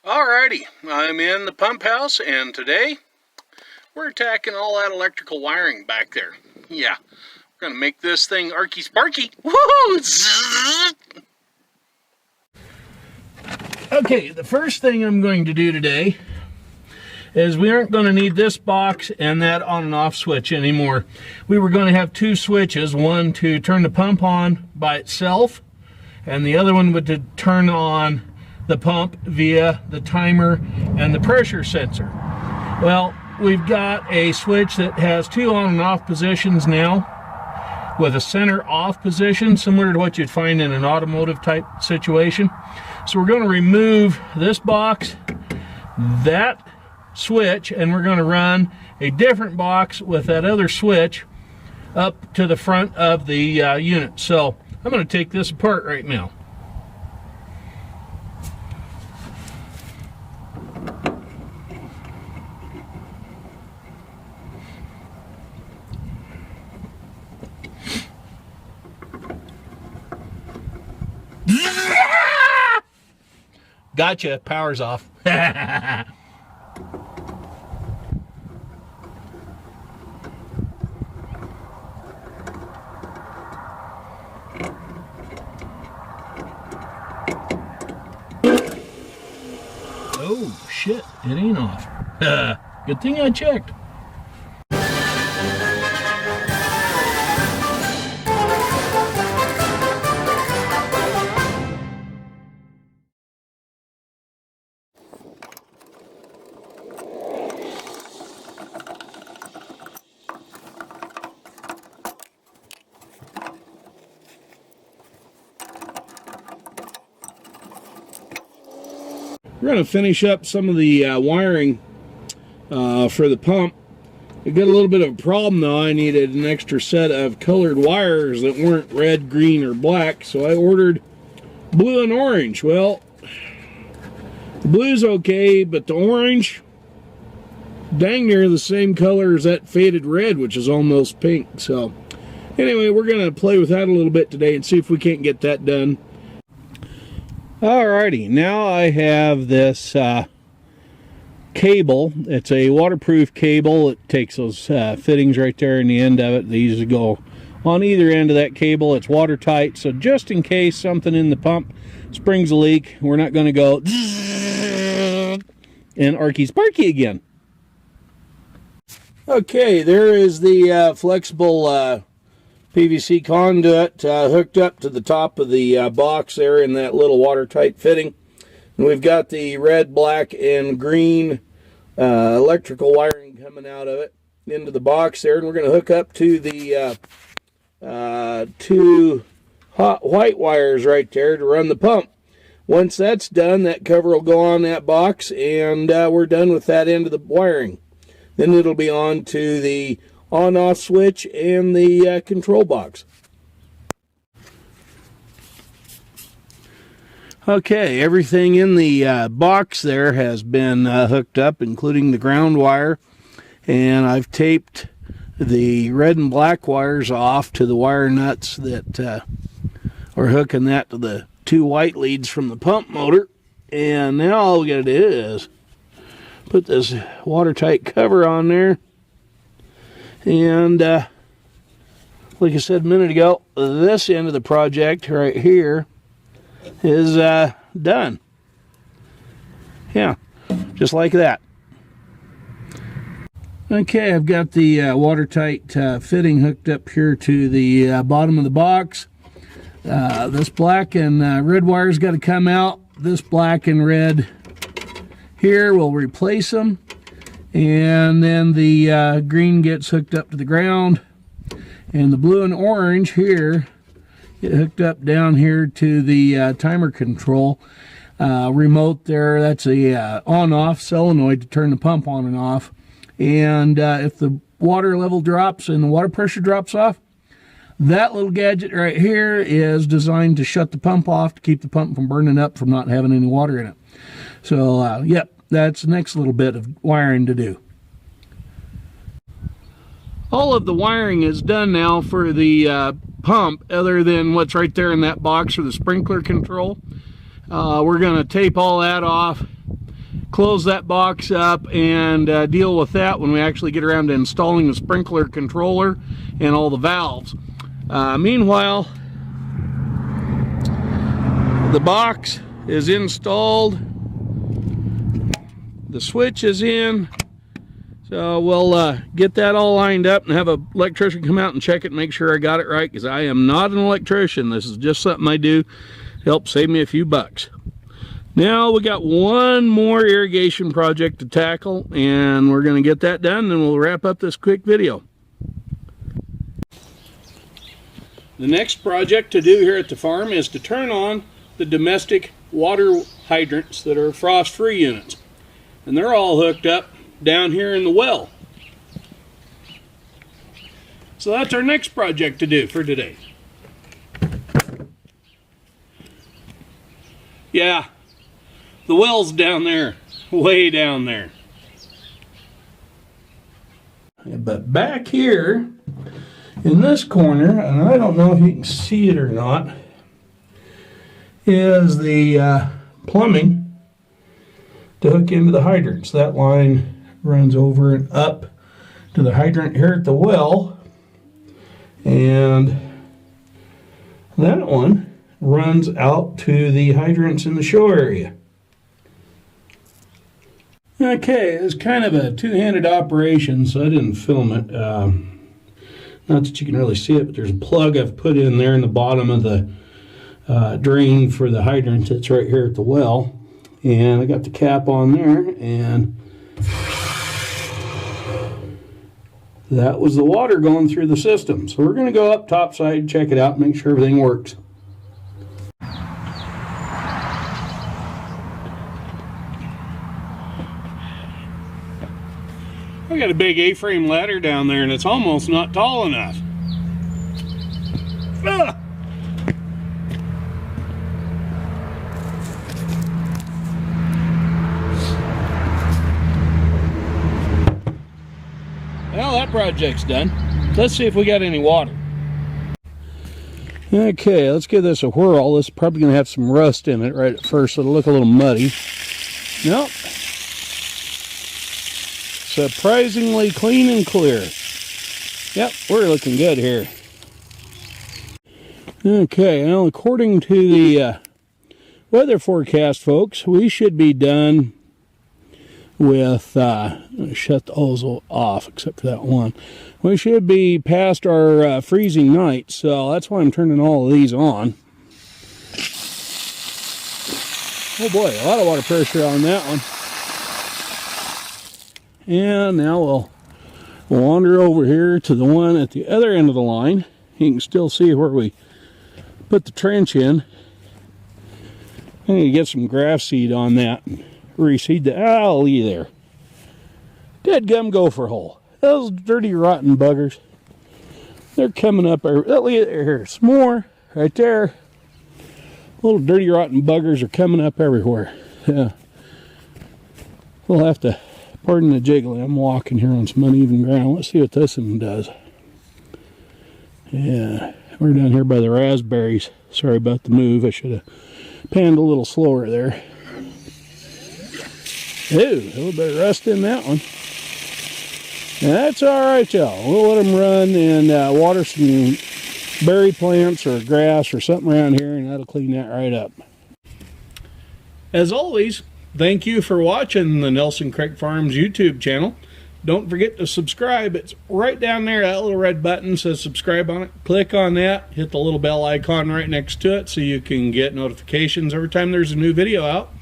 Alrighty, I'm in the pump house, and today we're attacking all that electrical wiring back there. Yeah, we're gonna make this thing arky sparky. Woohoo! Okay, the first thing I'm going to do today is we aren't going to need this box and that on and off switch anymore. We were going to have two switches, one to turn the pump on by itself, and the other one would to turn on the pump via the timer and the pressure sensor. Well, we've got a switch that has two on and off positions now, with a center off position, similar to what you'd find in an automotive type situation. So we're going to remove this box, that switch, and we're going to run a different box with that other switch up to the front of the unit. So I'm going to take this apart right now. Gotcha, power's off. Oh shit, it ain't off. Good thing I checked. We're going to finish up some of the wiring for the pump. I got a little bit of a problem though. I needed an extra set of colored wires that weren't red, green, or black, so I ordered blue and orange. Well, the blue's okay, but the orange, dang near the same color as that faded red, which is almost pink. So anyway, we're going to play with that a little bit today and see if we can't get that done. Alrighty, now I have this cable. It's a waterproof cable. It takes those fittings right there in the end of it. These go on either end of that cable. It's watertight, so just in case something in the pump springs a leak, we're not going to go and arky sparky again. Okay, there is the flexible PVC conduit hooked up to the top of the box there in that little watertight fitting. And we've got the red, black, and green electrical wiring coming out of it into the box there. And we're going to hook up to the two hot white wires right there to run the pump. Once that's done, that cover will go on that box, and we're done with that end of the wiring. Then it'll be on to the on-off switch and the control box. Okay, everything in the box there has been hooked up, including the ground wire, and I've taped the red and black wires off to the wire nuts that are hooking that to the two white leads from the pump motor. And now all we gotta do is put this watertight cover on there. And like I said a minute ago, this end of the project right here is done. Yeah, just like that. Okay, I've got the watertight fitting hooked up here to the bottom of the box. This black and red wire's got to come out. This black and red here will replace them. And then the green gets hooked up to the ground, and the blue and orange here get hooked up down here to the timer control remote there. That's a on-off solenoid to turn the pump on and off. And if the water level drops and the water pressure drops off, that little gadget right here is designed to shut the pump off to keep the pump from burning up from not having any water in it. So, yep. That's the next little bit of wiring to do. All of the wiring is done now for the pump, other than what's right there in that box for the sprinkler control. We're going to tape all that off close that box up and deal with that when we actually get around to installing the sprinkler controller and all the valves. Meanwhile, the box is installed, the switch is in, so we'll get that all lined up and have an electrician come out and check it and make sure I got it right, because I am not an electrician. This is just something I do to help save me a few bucks. Now we got one more irrigation project to tackle, and we're going to get that done, and we'll wrap up this quick video. The next project to do here at the farm is to turn on the domestic water hydrants that are frost-free units. And they're all hooked up down here in the well. So that's our next project to do for today. Yeah, the well's down there, way down there. But back here in this corner, and I don't know if you can see it or not, is the plumbing to hook into the hydrants. That line runs over and up to the hydrant here at the well, and that one runs out to the hydrants in the show area. Okay, it's kind of a two-handed operation, so I didn't film it. Not that you can really see it, but there's a plug I've put in there in the bottom of the drain for the hydrant that's right here at the well. And I got the cap on there, and that was the water going through the system. So we're going to go up topside, check it out, make sure everything works. I got a big A-frame ladder down there, and it's almost not tall enough. Ah! Well, that project's done. Let's see if we got any water. Okay, let's give this a whirl. This is probably going to have some rust in it right at first, so it'll look a little muddy. Nope. Surprisingly clean and clear. Yep, we're looking good here. Okay, well, according to the weather forecast, folks, we should be done with, shut the ozone off except for that one. We should be past our freezing night, so that's why I'm turning all of these on. Oh boy, a lot of water pressure on that one. And now we'll wander over here to the one at the other end of the line. You can still see where we put the trench in. I need to get some grass seed on that. Reseed the alley there. Dead gum gopher hole. Those dirty rotten buggers. They're coming up. Look at here. Some more right there. Little dirty rotten buggers are coming up everywhere. Yeah. We'll have to, pardon the jiggling, I'm walking here on some uneven ground. Let's see what this one does. Yeah, we're down here by the raspberries. Sorry about the move. I should have panned a little slower there. Ooh, a little bit of rust in that one. That's alright, y'all. We'll let them run and water some berry plants or grass or something around here, and that'll clean that right up. As always, thank you for watching the Nelson Creek Farms YouTube channel. Don't forget to subscribe. It's right down there. That little red button says subscribe on it. Click on that. Hit the little bell icon right next to it so you can get notifications every time there's a new video out.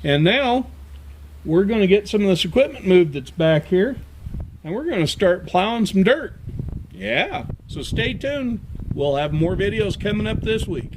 And now we're going to get some of this equipment moved that's back here, and we're going to start plowing some dirt. Yeah, so stay tuned. We'll have more videos coming up this week.